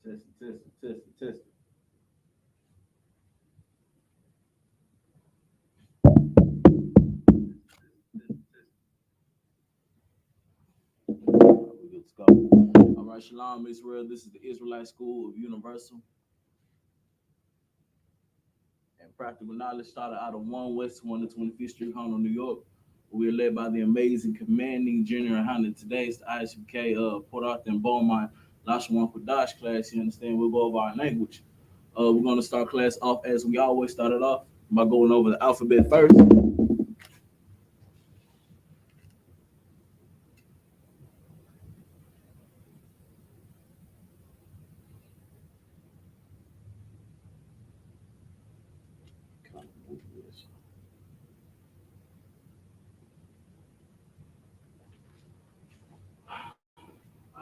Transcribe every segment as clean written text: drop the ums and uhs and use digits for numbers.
Test it, test it, test it, test it. We good to go. All right, Shalom, Israel. This is the Israelite School of Universal and Practical Knowledge. Started out of 1 West 125th Street, Harlem, New York. We are led by the amazing, commanding Junior YAHANNA. Today is the I.S.U.P.K. Port Arthur and Beaumont Lashawan Qadash class. You understand? We'll go over our language. We're going to start class off as we always started off by going over the alphabet first.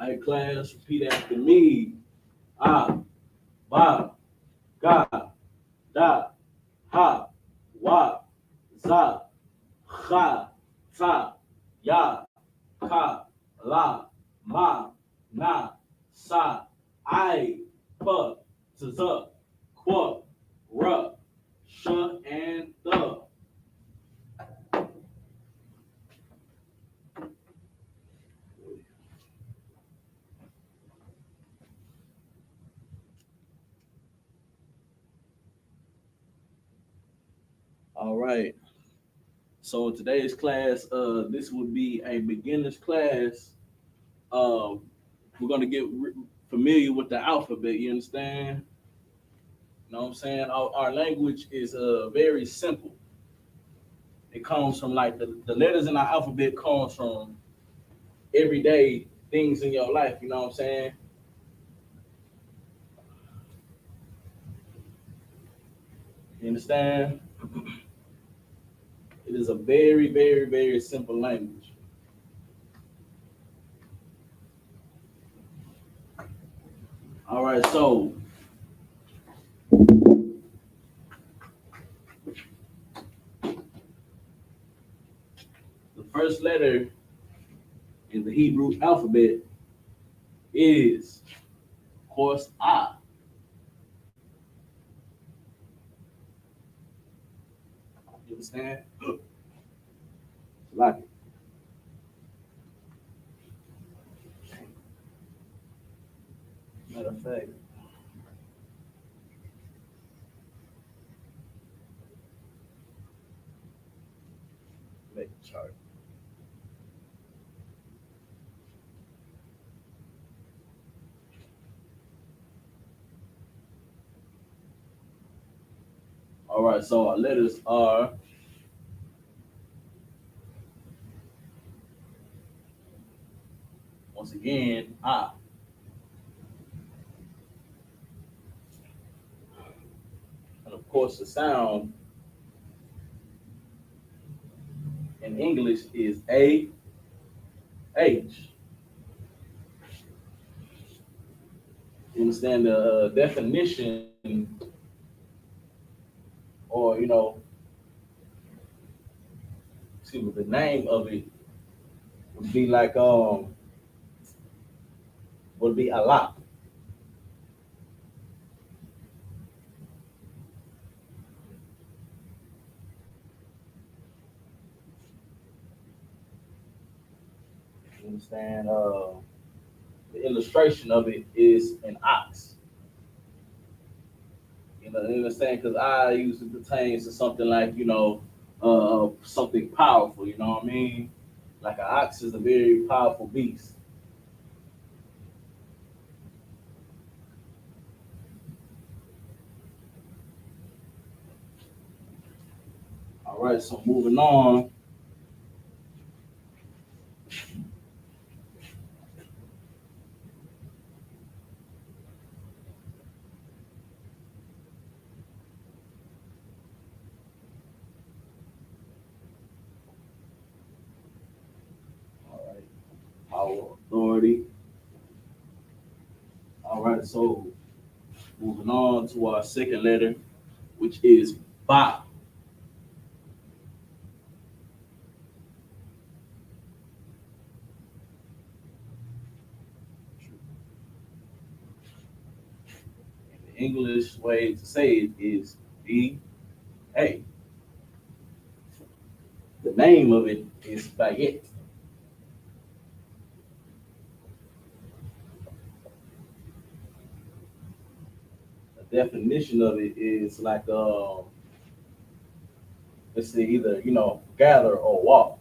All right, class, repeat after me. Ah, ba, ga, da, ha, wa, za, cha, ta, ya, ka, la, ma, na, sa, I, p, z, qu, r, sh, and the. All right. So today's class, this would be a beginner's class. Uh, we're gonna get familiar with the alphabet. You understand? You know what I'm saying? Our language is very simple. It comes from like the letters in our alphabet comes from everyday things in your life. You know what I'm saying? You understand? It is a very, very, very simple language. All right, so the first letter in the Hebrew alphabet is, of course, I. You understand? Like it. Matter of fact, make a chart. All right, so our letters are once again I. And of course, the sound in English is A-H. You understand the definition, or excuse me, the name of it would be like would be Allah. You understand? The illustration of it is an ox. You understand? Because I usually pertains to something like something powerful. You know what I mean? Like an ox is a very powerful beast. All right, so moving on. All right, our authority. All right, so moving on to our second letter, which is Ba. English way to say it is D-A. The name of it is baguette. The definition of it is like, let's see, either, gather or walk.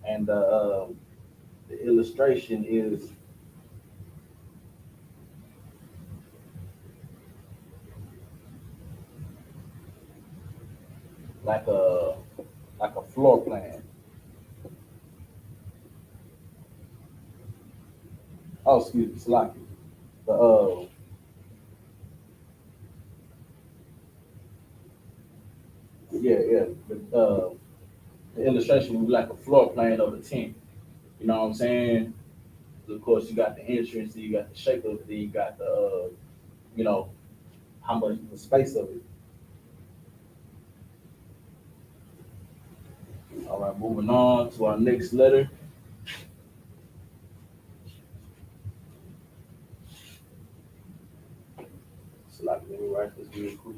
And the illustration is like a floor plan. Oh, excuse me, Slocky. The yeah. The illustration would be like a floor plan of a tent. You know what I'm saying? Of course, you got the entrance, then you got the shape of it, then you got the you know, how much the space of it. All right, moving on to our next letter. So like, let me write this real quick.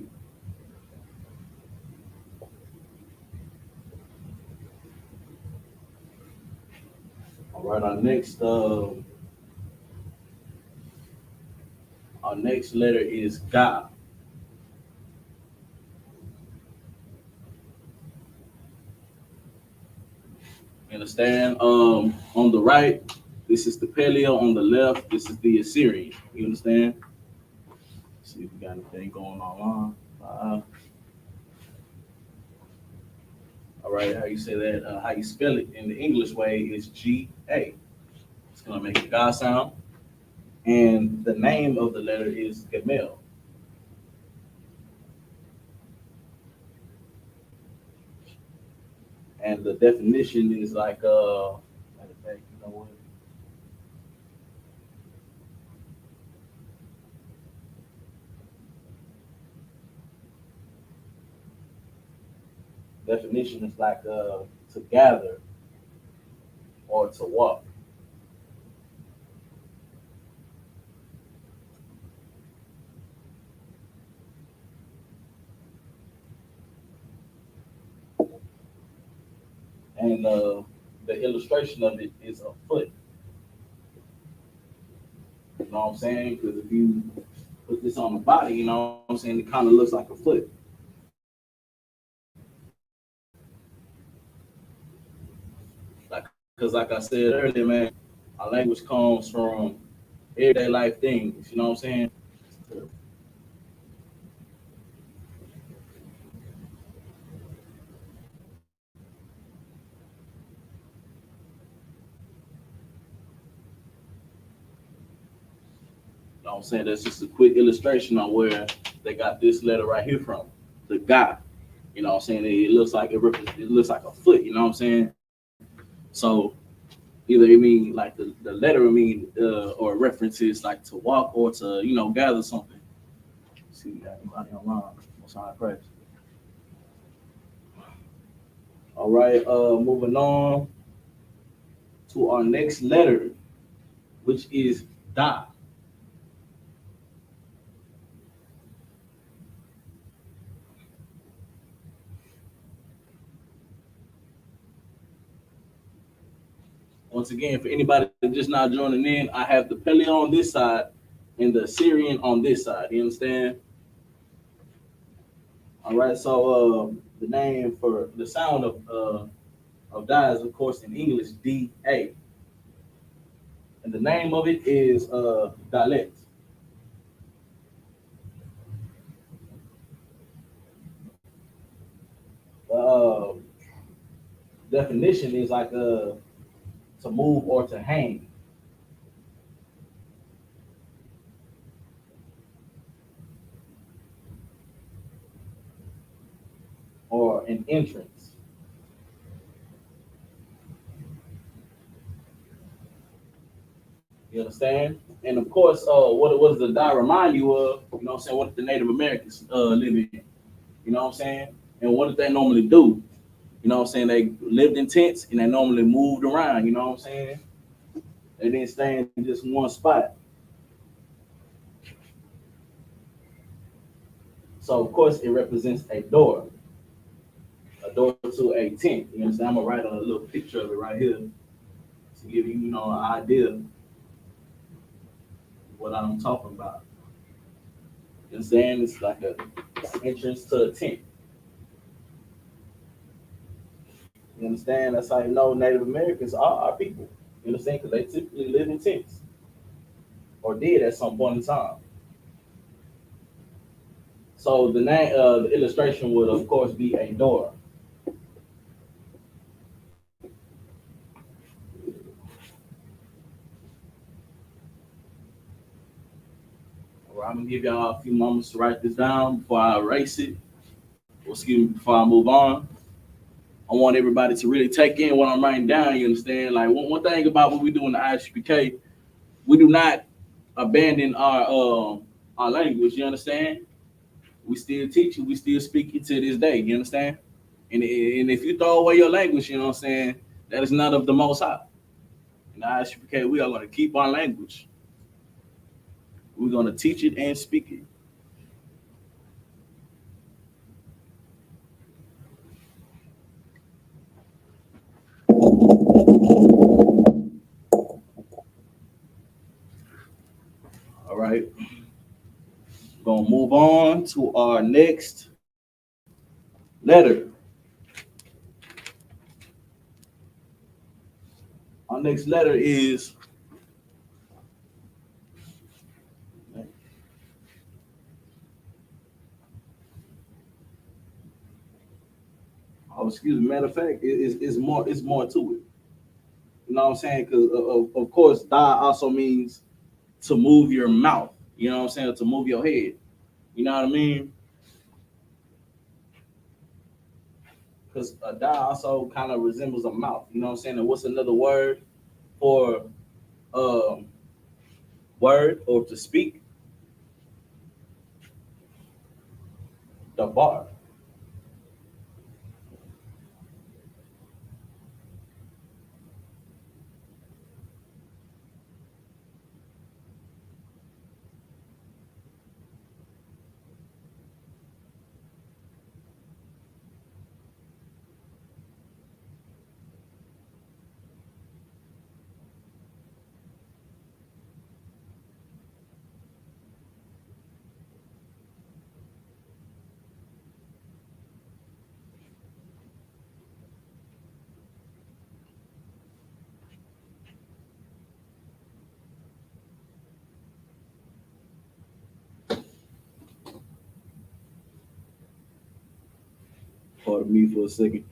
All right, our next letter is God. You understand? On the right, this is the Paleo. On the left, this is the Assyrian. You understand? Let's see if we got anything going on. All right, how you say that? How you spell it in the English way is G-A. It's gonna make the God sound. And the name of the letter is Gamel. And the definition is like, matter of fact, you know what? Definition is like to gather or to walk. And the illustration of it is a foot. You know what I'm saying? Because if you put this on the body, you know what I'm saying, it kind of looks like a foot. Like, because like I said earlier, man, our language comes from everyday life things. You know what I'm saying? You know what I'm saying? That's just a quick illustration on where they got this letter right here from. The guy. You know what I'm saying? It looks like it looks like a foot, you know what I'm saying? So either it mean like the letter mean or references like to walk or to, gather something. Let's see, we got anybody online. What's on press? All right, moving on to our next letter, which is Da. Once again, for anybody just not joining in, I have the Paleo on this side and the Syrian on this side. You understand? All right. So the name for the sound of Da is, of course, in English D-A, and the name of it is Dalet. The definition is like to move or to hang. Or an entrance. You understand? And of course, what does the die remind you of? You know what I'm saying? What the Native Americans live in? You know what I'm saying? And what did they normally do? You know what I'm saying? They lived in tents and they normally moved around. You know what I'm saying? They didn't stay in just one spot. So of course it represents a door to a tent. You understand? I'm gonna write on a little picture of it right here to give you, an idea of what I'm talking about. You understand? It's like a entrance to a tent. You understand? That's how you know Native Americans are our people. You understand? Because they typically live in tents or did at some point in time. So the name, the illustration would of course be a door. Well, I'm gonna give y'all a few moments to write this down before I erase it. Or excuse me, before I move on. I want everybody to really take in what I'm writing down. You understand? Like one thing about what we do in the I.S.U.P.K, we do not abandon our language. You understand? We still teach it. We still speak it to this day. You understand? And if you throw away your language, you know what I'm saying, that is not of the Most High. In the I.S.U.P.K, we are going to keep our language. We're going to teach it and speak it. All right. Gonna move on to our next letter. Our next letter is excuse me. Matter of fact, it's more to it. You know what I'm saying? Because of course, da also means to move your mouth. You know what I'm saying? To move your head. You know what I mean? Because a da also kind of resembles a mouth. You know what I'm saying? And what's another word for um, word or to speak? The bar. Pardon me for a second.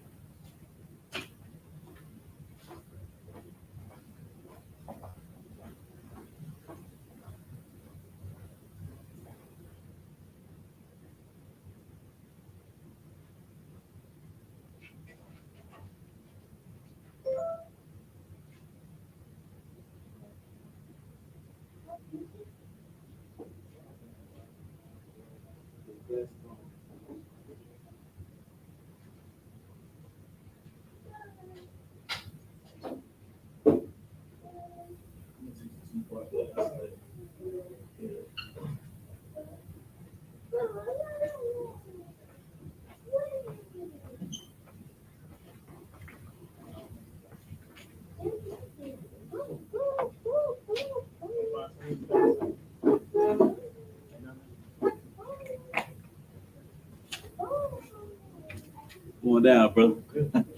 Going down, brother.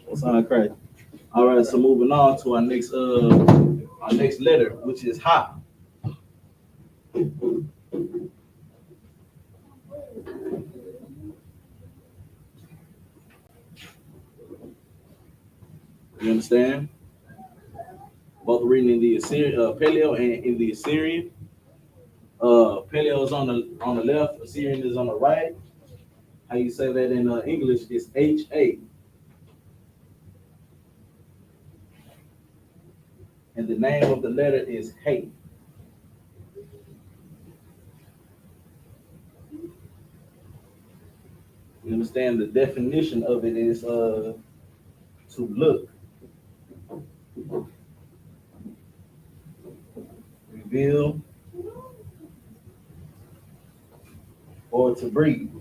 That's all crazy. All right, so moving on to our next letter, which is ha. You understand? Both reading in the Assyrian, Paleo and in the Assyrian. Paleo is on the left, Assyrian is on the right. How you say that in English is HA. And the name of the letter is Hey. You understand? The definition of it is to look, reveal, or to breathe.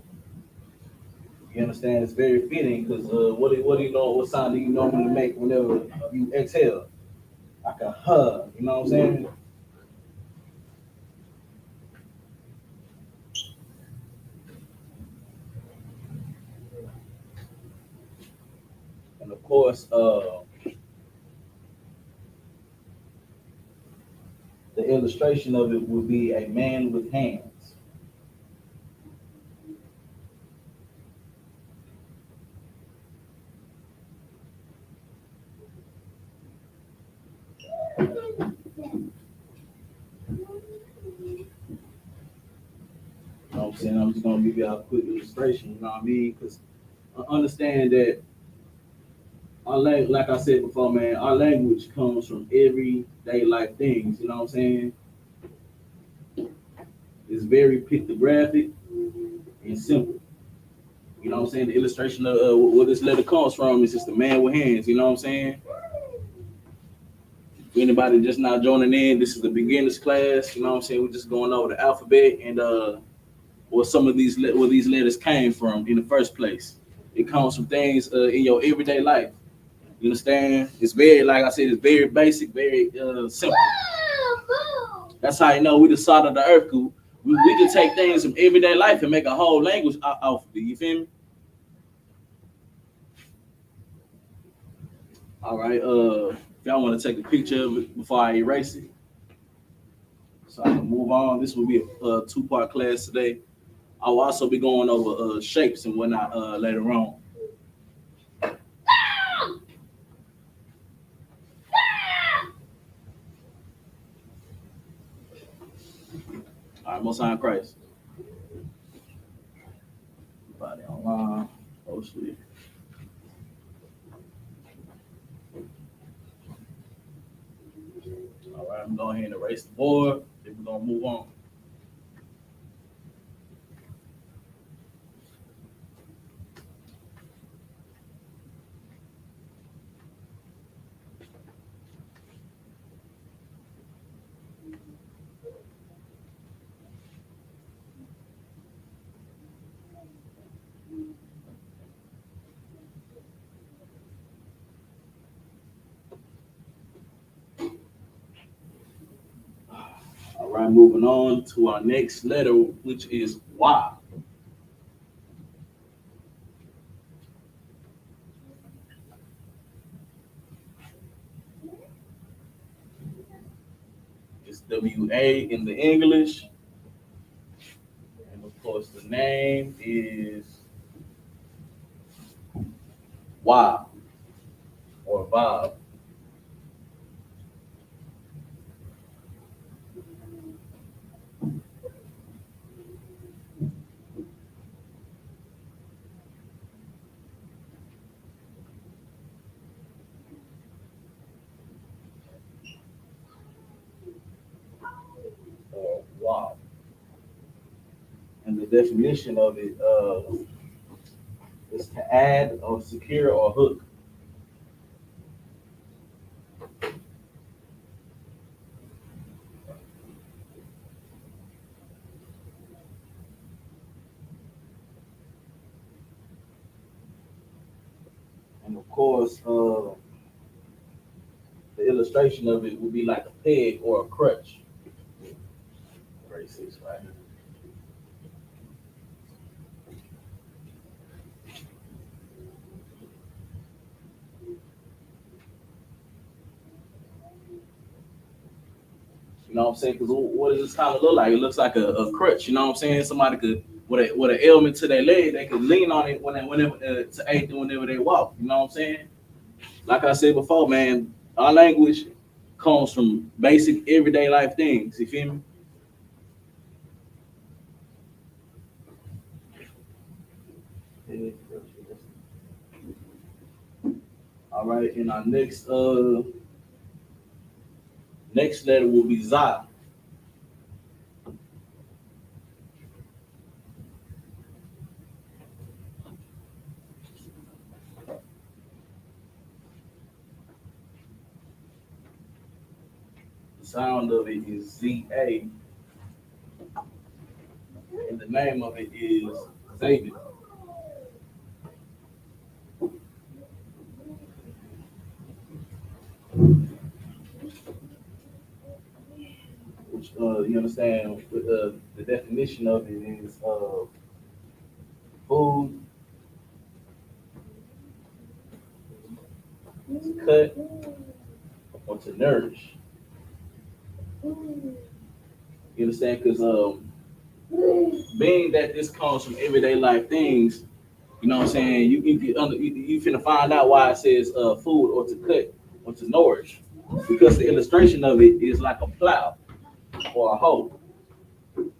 You understand? It's very fitting because what do you know? What sound do you normally make whenever you exhale? Like a huh. You know what I'm saying? And of course, the illustration of it would be a man with hands. You know what I'm saying? I'm just gonna give you a quick illustration. You know what I mean? Because I understand that our language, like I said before, man, our language comes from everyday life things. You know what I'm saying? It's very pictographic and simple. You know what I'm saying? The illustration of where this letter comes from is just a man with hands. You know what I'm saying? Anybody just now joining in, this is the beginners class. You know what I'm saying? We're just going over the alphabet and where some of these where these letters came from in the first place. It comes from things in your everyday life. You understand? It's very, like I said, it's very basic, very simple. That's how you know we the salt of the earth. We can take things from everyday life and make a whole language off of it. You feel me? All right. If y'all want to take a picture of it before I erase it, so I can move on. This will be a two-part class today. I will also be going over shapes and whatnot later on. All right, Most High in Christ. Body online. Mostly. All right, I'm going ahead and erase the board. Then we're gonna move on. All right, moving on to our next letter, which is Y. It's WA in the English. And of course, the name is Y or Bob. Or Y. And the definition of it is to add or secure or hook. And of course, the illustration of it would be like a peg or a crutch. Grade 6, right here. You know what I'm saying? Because what does this kind of look like? It looks like a crutch. You know what I'm saying? Somebody could, with an ailment to their leg, they could lean on it whenever to aid them whenever they walk. You know what I'm saying? Like I said before, man, our language comes from basic everyday life things. You feel me? All right, and our next letter will be Za. The sound of it is ZA, and the name of it is Zayden. Which you understand? The definition of it is food, to cut, or to nourish. You understand? Because being that this comes from everyday life things, you know what I'm saying? You finna find out why it says food or to cut or to nourish, because the illustration of it is like a plow or a hoe. You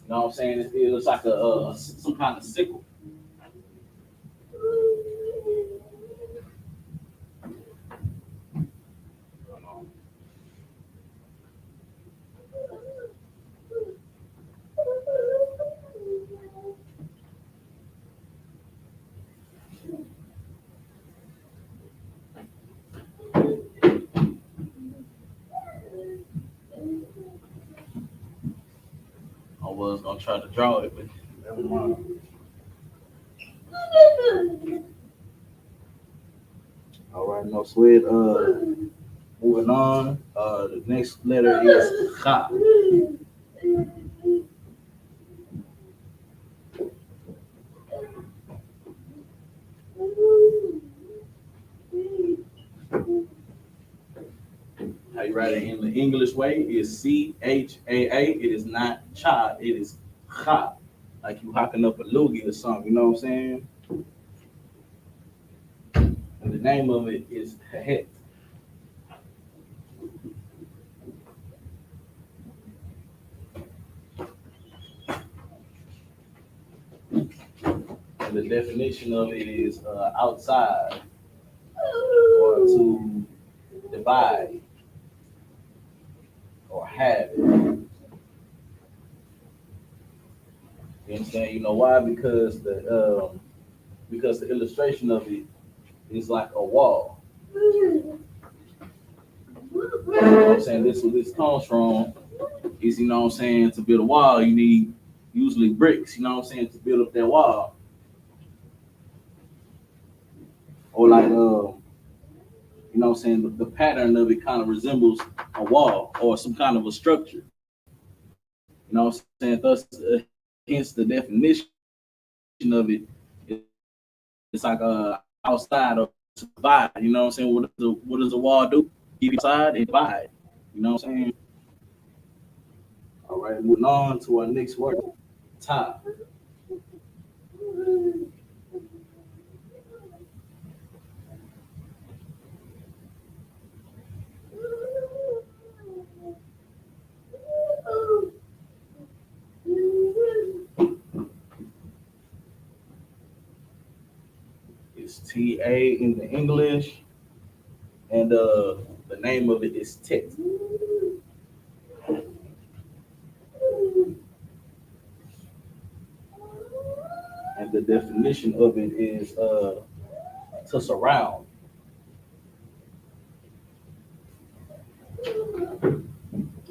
know what I'm saying? It looks like a some kind of sickle. I was gonna try to draw it, but never mind. All right, no sweat. Moving on. The next letter is Cha. How you write it in the English way is CHAA. It is not Cha. It is Cha. Like you hocking up a loogie or something. You know what I'm saying? And the name of it is Het. And the definition of it is outside or to divide or have it. You understand? You know why? Because the illustration of it is like a wall. You know what I'm saying? This where this comes from is, you know what I'm saying, to build a wall you need usually bricks, you know what I'm saying, to build up that wall. Or like you know what I'm saying, the pattern of it kind of resembles a wall or some kind of a structure. You know what I'm saying? Thus, hence the definition of it. It's like outside or to divide. You know what I'm saying? What does a wall do? Keep it outside and divide. You know what I'm saying? All right, moving on to our next word, tie. It's TA in the English, and the name of it is Tet. And the definition of it is to surround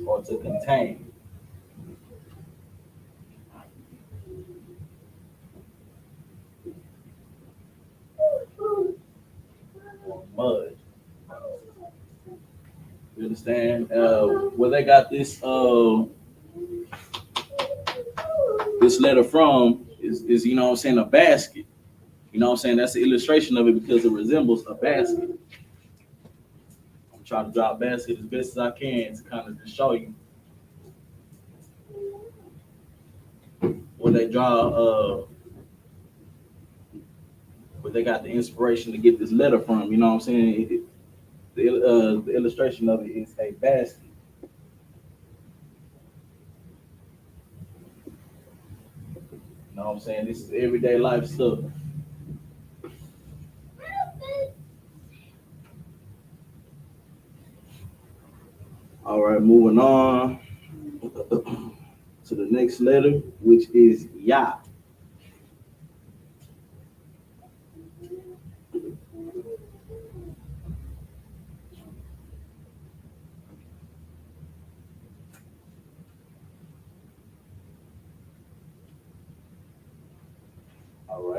or to contain or mud. You understand? Where they got this letter from is, you know what I'm saying, a basket. You know what I'm saying? That's the illustration of it because it resembles a basket. I'm trying to draw a basket as best as I can to kind of just show you where they draw where they got the inspiration to get this letter from. You know what I'm saying? The illustration of it is a basket. You know what I'm saying? This is everyday life stuff. All right, moving on to the next letter, which is Ya.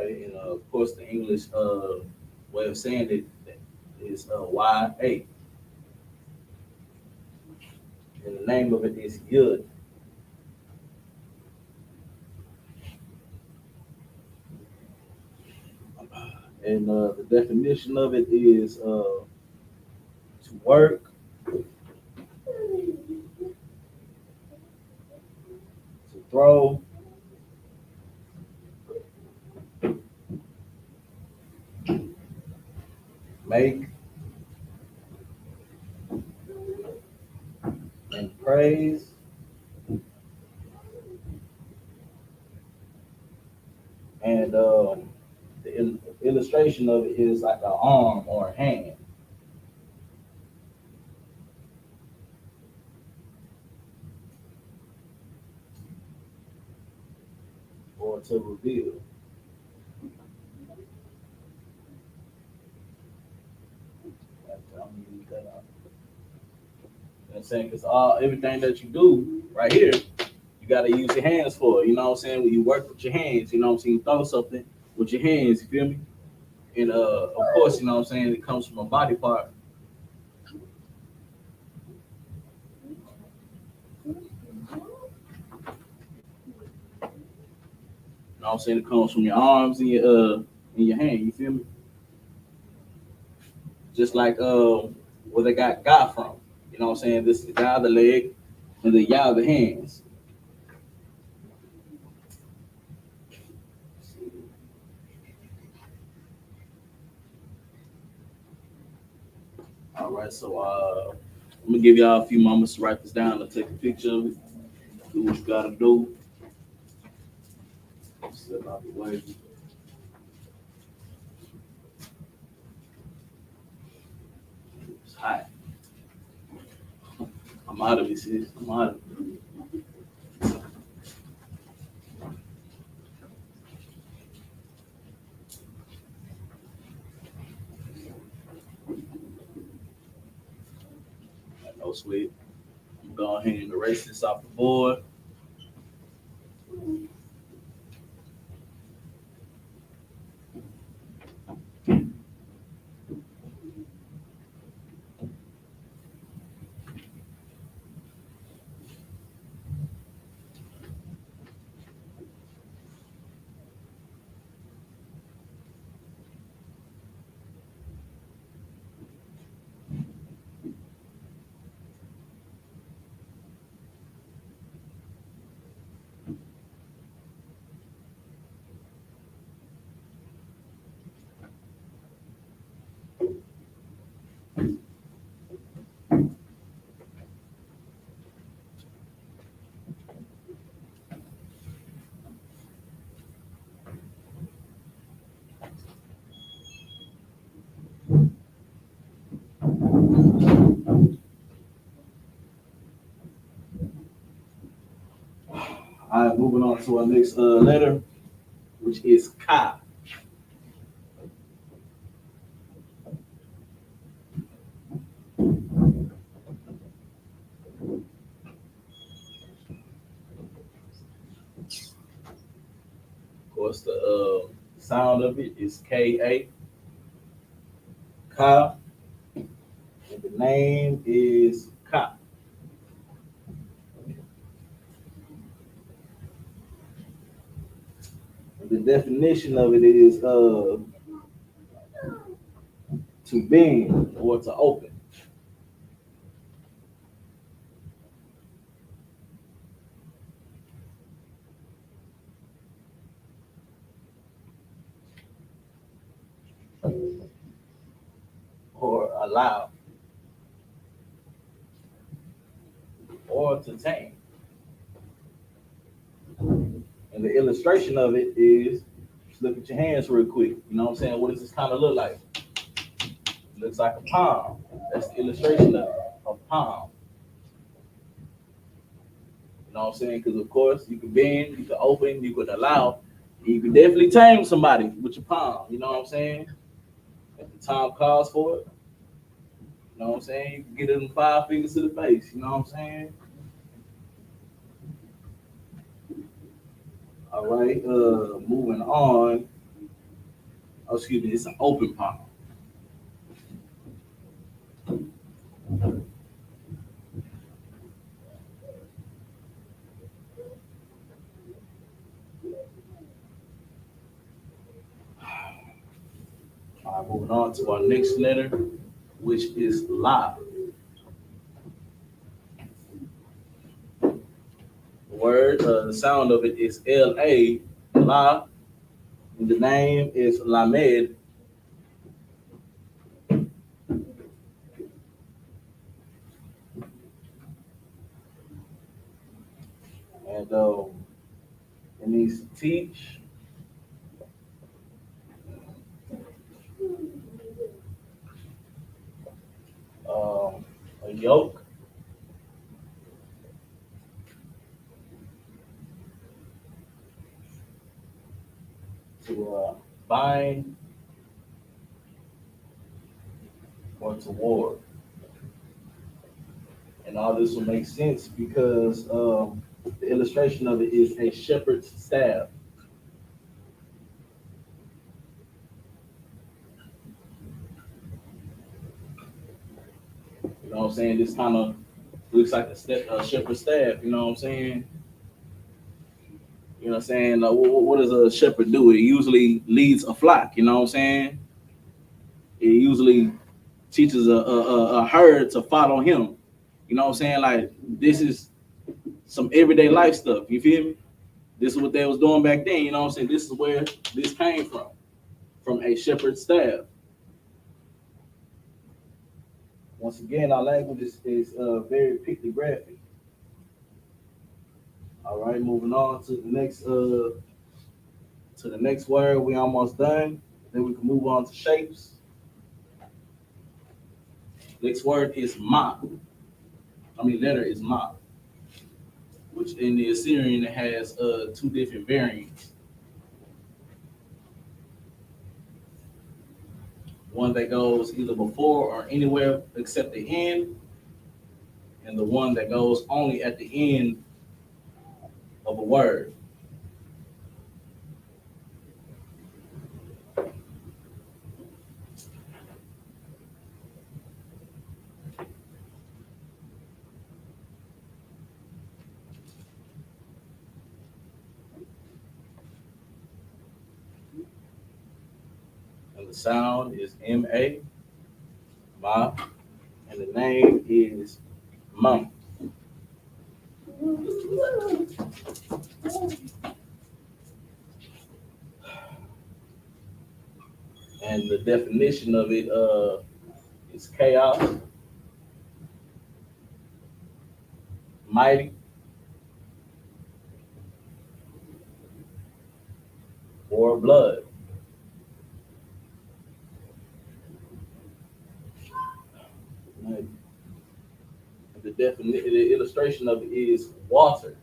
right? And of course, the English way of saying it is YA. And the name of it is Yud. And the definition of it is to work, to throw, make, and praise. And the illustration of it is like an arm or a hand, or to reveal. You know what I'm saying? Because everything that you do right here, you got to use your hands for. You know what I'm saying? When you work with your hands, you know what I'm saying? You throw something with your hands, you feel me? And of course, you know what I'm saying? It comes from a body part. You know what I'm saying? It comes from your arms and your hand, you feel me? Just like where they got God from. You know what I'm saying? This is Yah the leg and the Yah the hands. All right, so I'm gonna give y'all a few moments to write this down and take a picture of it. Do what you gotta do. Step out the way. It's hot. I'm out of it, sis. I'm out of it. No sweat. I'm going ahead and erase this off the board. All right, moving on to our next letter, which is Ka. Of course, the sound of it is Ka. Ka. And the name is Ka. And the definition of it is to bend or to open. Or allow. Or to tame. And the illustration of it is, just look at your hands real quick. You know what I'm saying? What does this kind of look like? It looks like a palm. That's the illustration of it, a palm. You know what I'm saying? Because of course you can bend, you can open, you can allow, you can definitely tame somebody with your palm. You know what I'm saying? If the time calls for it, you know what I'm saying? You can get them 5 fingers to the face. You know what I'm saying? All right. Moving on. Oh, excuse me, it's an open palm. All right, moving on to our next letter, which is La. The word, the sound of it is L-A, La. And the name is Lamed. And it means to teach, a yoke, to bind, or to war. And all this will make sense because the illustration of it is a shepherd's staff. You know what I'm saying? This kind of looks like a shepherd's staff. You know what I'm saying? You know what I'm saying? What does a shepherd do? It usually leads a flock. You know what I'm saying? It usually teaches a herd to follow him. You know what I'm saying? Like this is some everyday life stuff. You feel me? This is what they was doing back then. You know what I'm saying? This is where this came from a shepherd's staff. Once again, our language is very pictographic. All right, moving on to the next word. We almost done. Then we can move on to shapes. Next word is ma. Letter is ma, which in the Assyrian it has two different variants. One that goes either before or anywhere except the end, and the one that goes only at the end of a word. And the sound is M-A, ma, and the name is Mum. And the definition of it is chaos, mighty, or blood. Right. The illustration of it is water.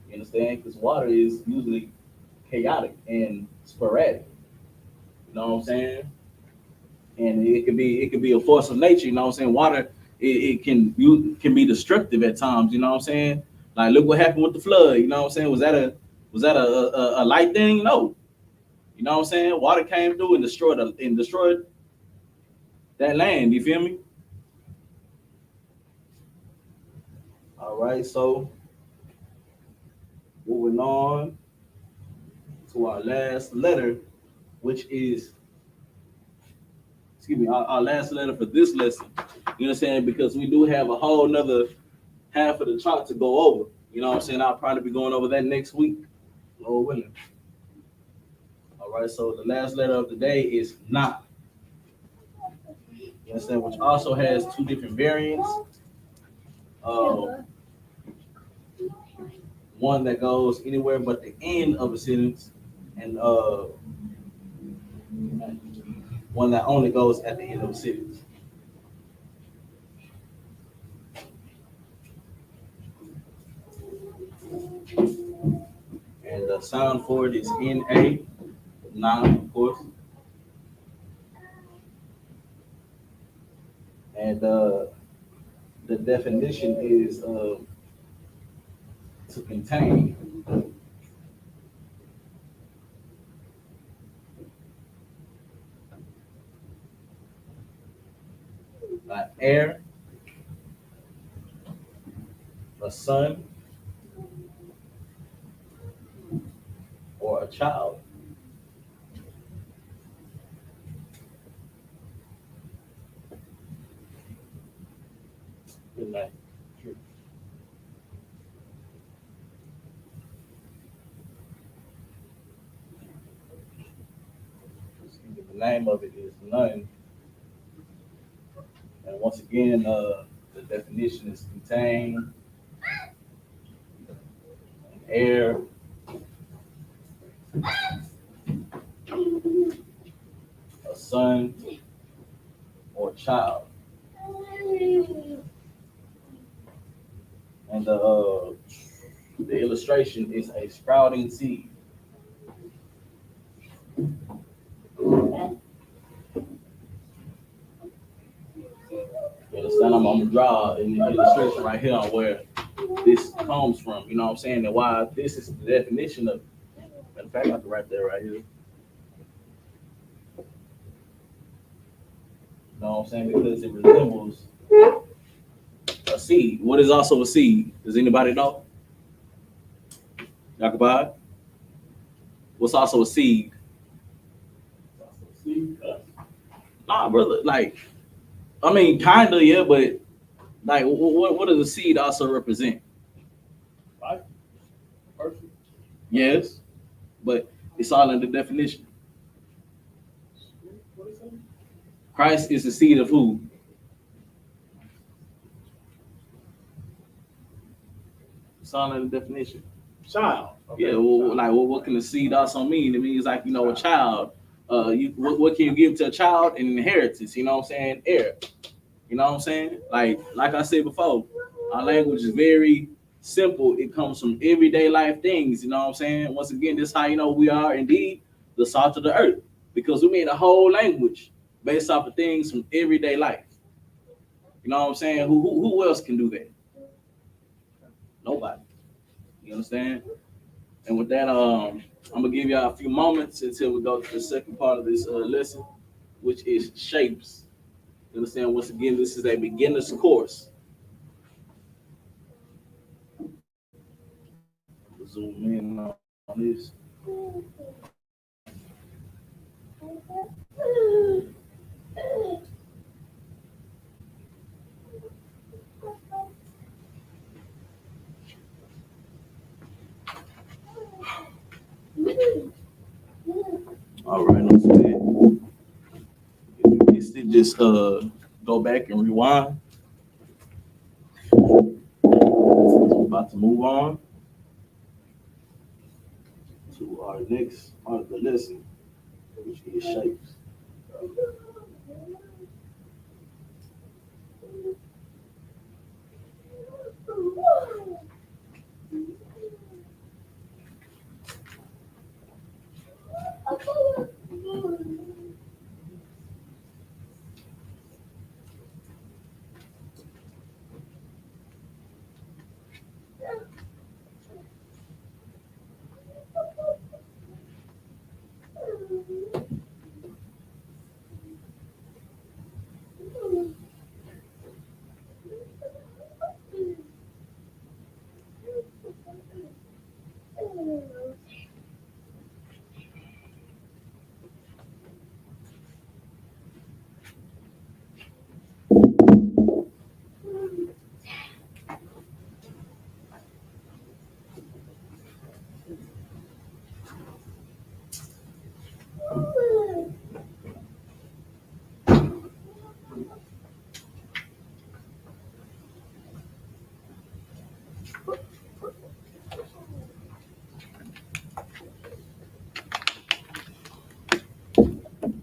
You understand? Because water is usually chaotic and sporadic. You know what I'm saying? And it could be a force of nature. You know what I'm saying? Water it can be destructive at times. You know what I'm saying? Like look what happened with the flood. You know what I'm saying? Was that a light thing? No. You know what I'm saying? Water came through and destroyed that land. You feel me? All right. So moving on to our last letter, which is excuse me, our last letter for this lesson. You know what I'm saying? Because we do have a whole nother half of the chart to go over. You know what I'm saying? I'll probably be going over that next week. Lord willing. All right, so the last letter of the day is Na. You understand? Which also has two different variants. Uh, one that goes anywhere but the end of a sentence, and one that only goes at the end of a sentence. And the sound for it is N-A, Na, of course. And the definition is to contain. An heir, a son, or a child. Good night. The name of it is none. And once again, the definition is contain, an heir, a son, or a child. And the illustration is a sprouting seed. You understand? I'm gonna draw an illustration right here on where this comes from. You know what I'm saying? And why this is the definition of. In fact, I can write that right here. You know what I'm saying? Because it resembles a seed. What is also a seed? Does anybody know? Yakubad? What's also a seed? Nah, brother. Like, I mean, kinda, yeah, but like, what does a seed also represent? Life, person. Yes, but it's all in the definition. What is it? Christ is the seed of who? It's all in the definition. Child. Okay. Yeah, well, like, well, what can the seed also mean? It means like, you know, a child. What can you give to a child? An inheritance. You know what I'm saying? Heir. You know what I'm saying? Like I said before, our language is very simple. It comes from everyday life things. You know what I'm saying? Once again, this is how you know we are indeed the salt of the earth, because we made a whole language based off of things from everyday life. You know what I'm saying? Who else can do that? Nobody. You understand? And with that, I'm gonna give y'all a few moments until we go to the second part of this lesson, which is shapes. You understand? Once again, this is a beginner's course. Zoom in on this. All right, no sweat. If you missed it, just go back and rewind. So we're about to move on to our next part of the lesson, which is shapes.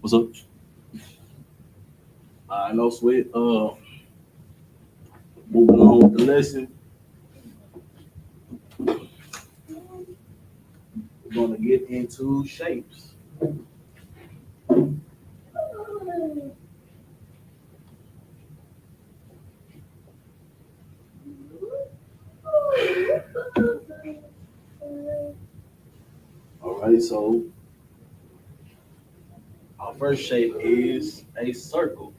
What's up? No sweat. Moving on with the lesson. We're gonna get into shapes. All right, so our first shape is a circle.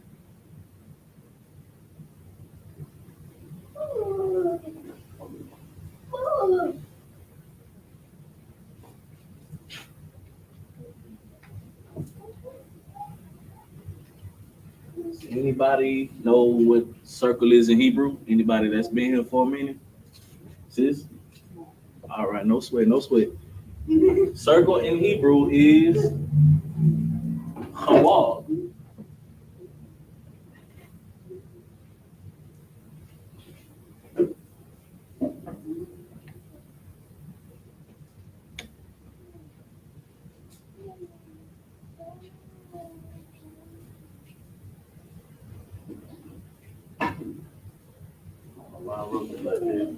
Anybody know what circle is in Hebrew? Anybody that's been here for a minute? Sis? All right, no sweat, no sweat. Circle in Hebrew is Hawal. Why I wrote it like that.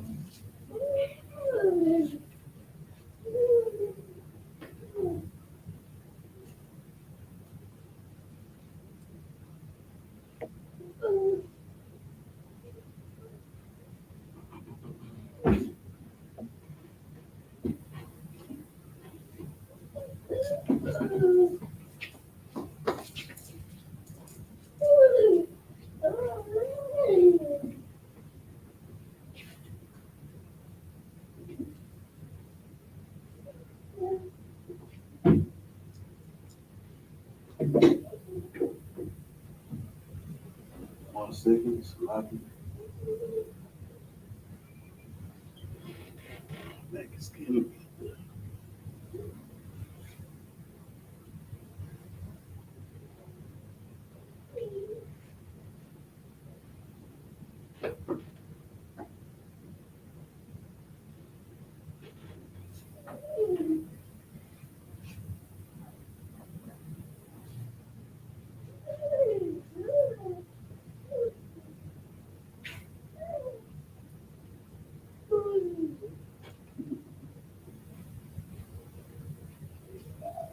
One second, sloppy. Back is killing me.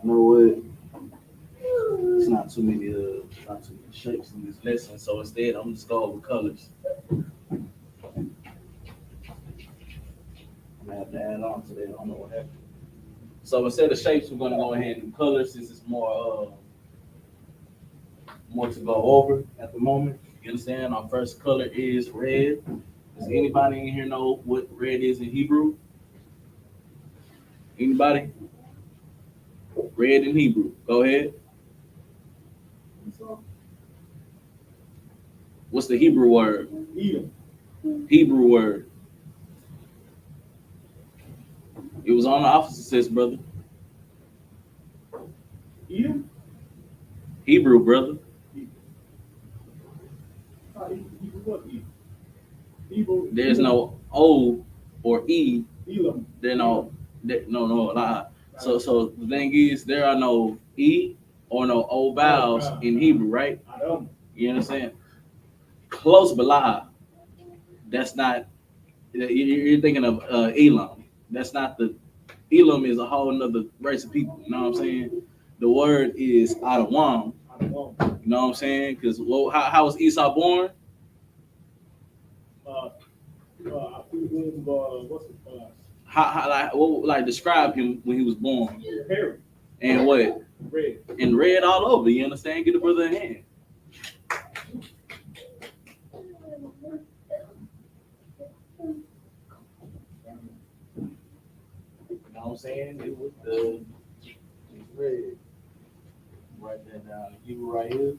You know what? It's not too many shapes in this lesson, so instead I'm just going with colors. I'm gonna have to add on to that. I don't know what happened. So instead of shapes, we're gonna go ahead and do colors since it's more to go over at the moment. You understand? Our first color is red. Does anybody in here know what red is in Hebrew? Anybody? Red in Hebrew. Go ahead. What's the Hebrew word? Hebrew word. It was on the opposite sets, brother. Hebrew, brother. There's no O or E. There no lie. So the thing is, there are no E or no O vowels in Hebrew, right? You understand? Close, but lie. That's not. You're thinking of Elam. That's not the. Elam is a whole nother race of people. You know what I'm saying? The word is Adawam. You know what I'm saying? Because how was Esau born? Like describe him when he was born? And what? Red. And red all over. You understand? Get the brother a hand. You know what I'm saying? It was red. Write that down. Hebrew right here.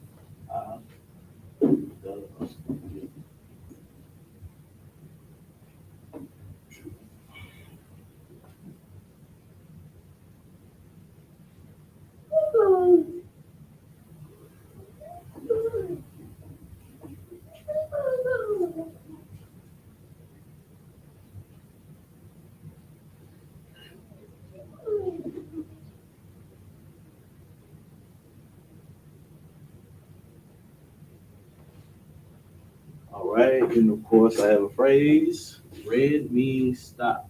All right, and of course I have a phrase. Red means stop.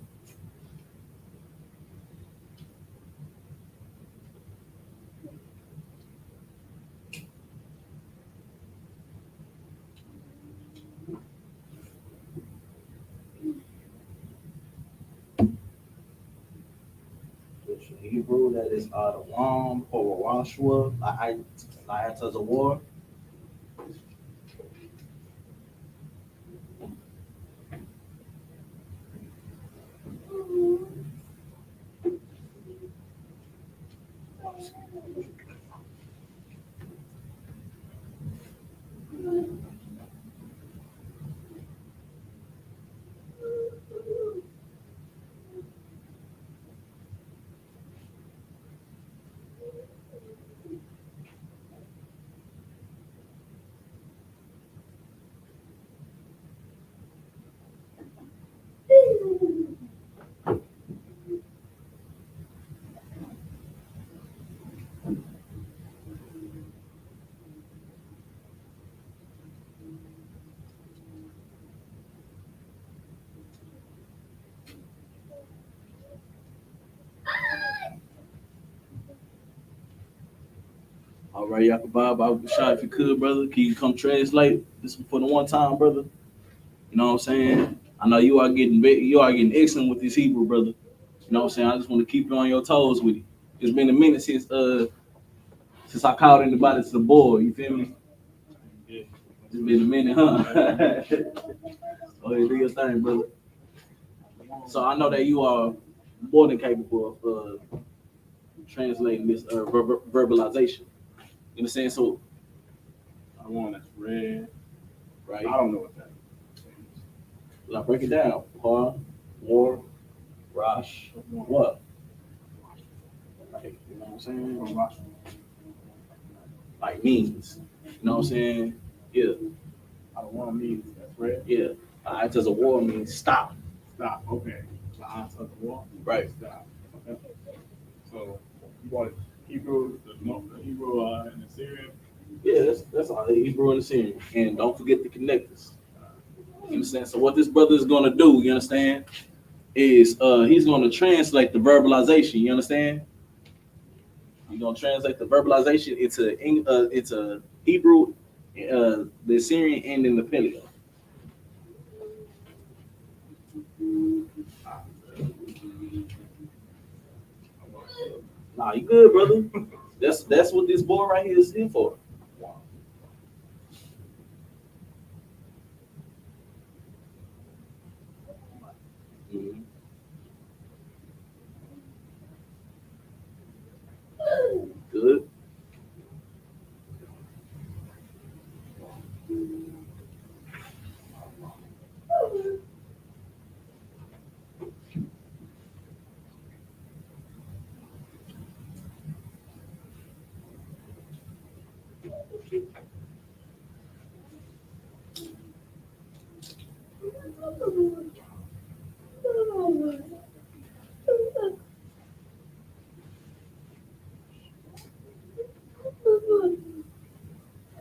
Hebrew, that is Adawam, Porashua, War. All right, Yakubab, I would shot if you could, brother. Can you come translate this for the one time, brother? You know what I'm saying? I know you are getting excellent with this Hebrew, brother. You know what I'm saying? I just want to keep you on your toes with it. It's been a minute since I called anybody to the board. You feel me? Yeah. It's been a minute, huh? Go ahead, do your thing, brother. So I know that you are more than capable of translating this verbalization. You understand? So, I want that's red. right? I don't know what that is. Like break it down. Har, war, Rosh, what? Like, you know what I'm saying? Or Rosh. Like means. You know what I'm saying? Yeah, I don't want to mean that's red. yeah. I as a war means stop. Stop. Okay. The eyes of the wall. Right. Stop. Okay. So you want Hebrew, the Hebrew and the Syrian. Yeah, that's all Hebrew and the Syrian. And don't forget the connectors. You understand? So what this brother is gonna do, you understand, is he's gonna translate the verbalization. You understand? He's gonna translate the verbalization into Hebrew, the Assyrian, and in the Paleo. Nah, you good, brother. That's what this boy right here is here for. Mhm. Good.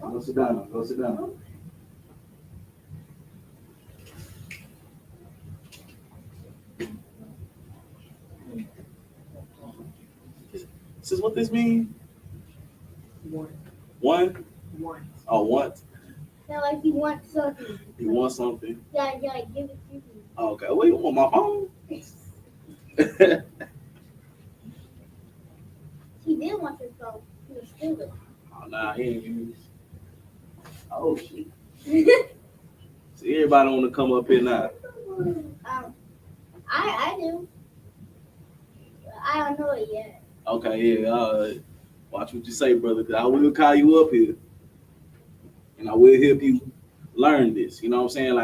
Go sit down. Go sit down. This is what this means. One. One. One. Oh, what? Now, like you want something. You want something? Yeah, give it to me. Oh, okay. Wait, you want my phone? He did want your phone. He was stupid. Oh, nah, he ain't used. Oh shit. See, everybody want to come up here now. I do. I don't know it yet. Okay, yeah. Watch what you say, brother, because I will call you up here, and I will help you learn this. You know what I'm saying?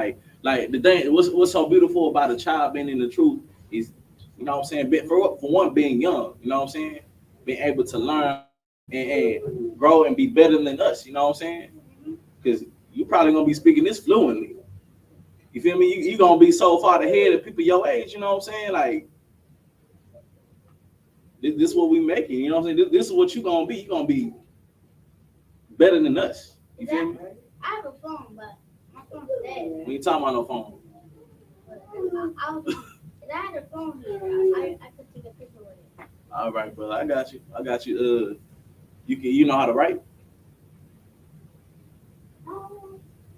Like the thing. What's so beautiful about a child being in the truth is, you know what I'm saying. For one, being young. You know what I'm saying? Being able to learn and grow and be better than us. You know what I'm saying? Because you probably gonna be speaking this fluently. You feel me? You gonna be so far ahead of people your age. You know what I'm saying? Like this is what we making. You know what I'm saying? This is what you gonna be. You gonna be better than us. You feel me? I have a phone, but my phone's dead. We ain't talking about no phone. If I had a phone here, I could take a picture with it. All right, brother. I got you. I got you. You know how to write?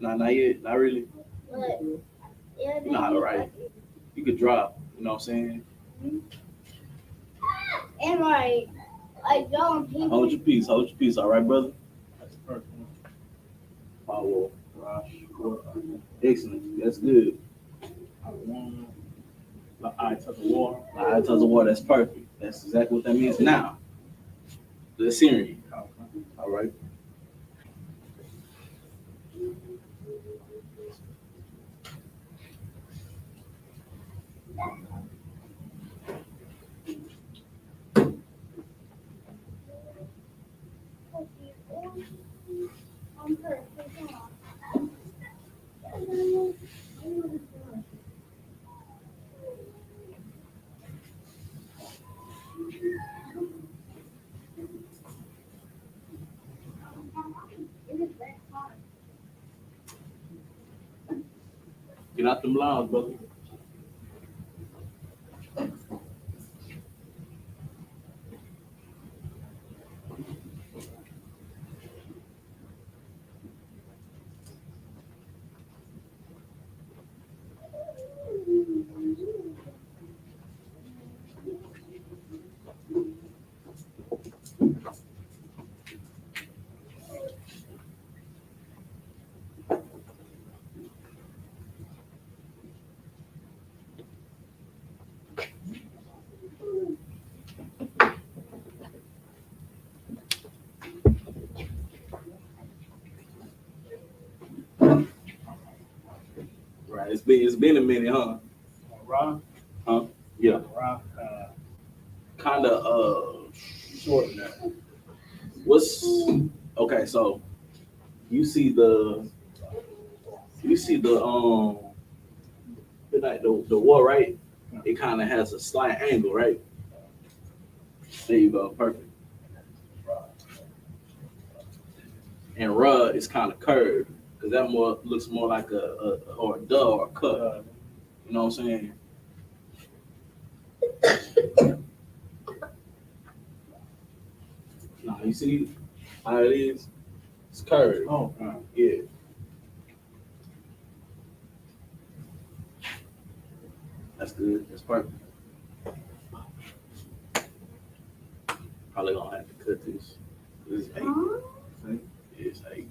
Nah, not yet. Not really. But yeah, You know how to write. You could draw. You know what I'm saying? And like drawing people. Hold your peace. Hold your peace. All right, brother. That's the first one. Power. Excellent. That's good. I want the eyes of the wall. I tell the war. That's perfect. That's exactly what that means now. The Assyrian. All right. Get out them lines, brother. It's been a minute, huh? Ra, Yeah. Ra, Kind of. short than that. What's okay? So you see the like the war, right? It kind of has a slight angle, right? There you go, perfect. And Ra is kind of curved because that more looks more like a or a duh or a cut. You know what I'm saying? Now you see how it is. It's curved. Oh, Yeah. That's good. That's perfect. Probably gonna have to cut this. This is 8. See? It's 8.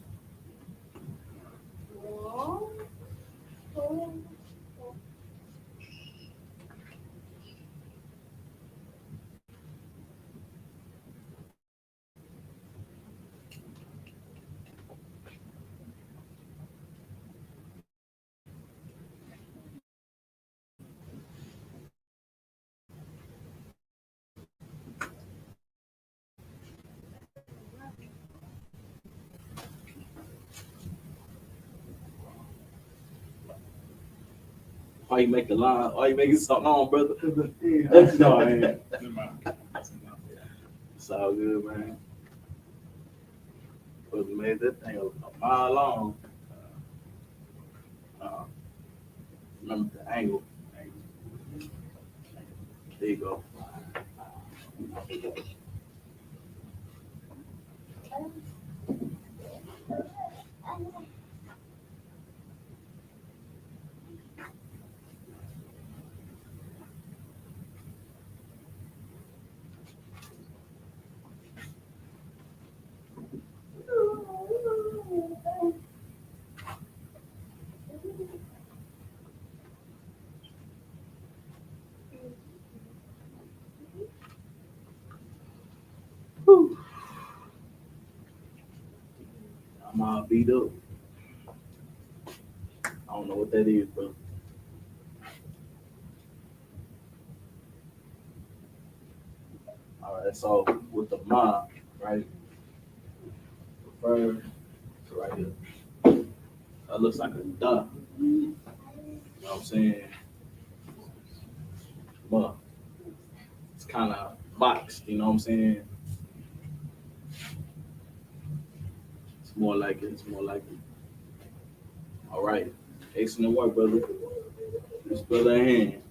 Why you make the line? Why you making something on, brother? no, man. It's all good, man. But we made that thing a mile long. Remember the angle. There you go. Whew. I'm all beat up. I don't know what that is, bro. All right, so with the ma, right? First, right here. That looks like a duck. You know what I'm saying? Ma. It's kind of boxed, you know what I'm saying? It's more like it. It's more like it. All right. Excellent work, brother. This brother in hand.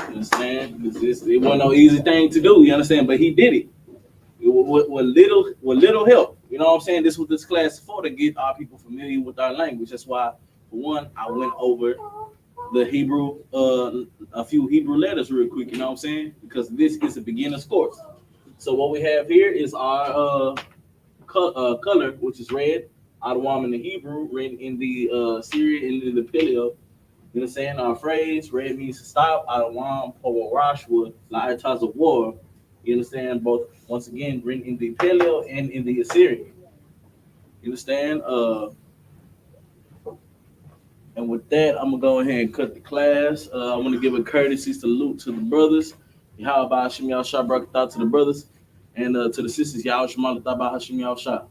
You understand? It wasn't no easy thing to do, you understand? But he did it. With little help. You know what I'm saying? This was this class for to get our people familiar with our language. That's why, for one, I went over the Hebrew, a few Hebrew letters real quick. You know what I'm saying? Because this is a beginner's course. So what we have here is our color, which is red. Adawam in the Hebrew, written in the Syrian and in the Paleo. You understand? Our phrase, red means to stop. Adawam, Powarashwa, La'atas of war. You understand? Both, once again, written in the Paleo and in the Assyrian. You understand? And with that, I'm going to go ahead and cut the class. I want to give a courtesy salute to the brothers. How about Hashem Yahshua Barakatah to the brothers? And to the sisters, Yahweh Shema Latah Hashem Yahshua.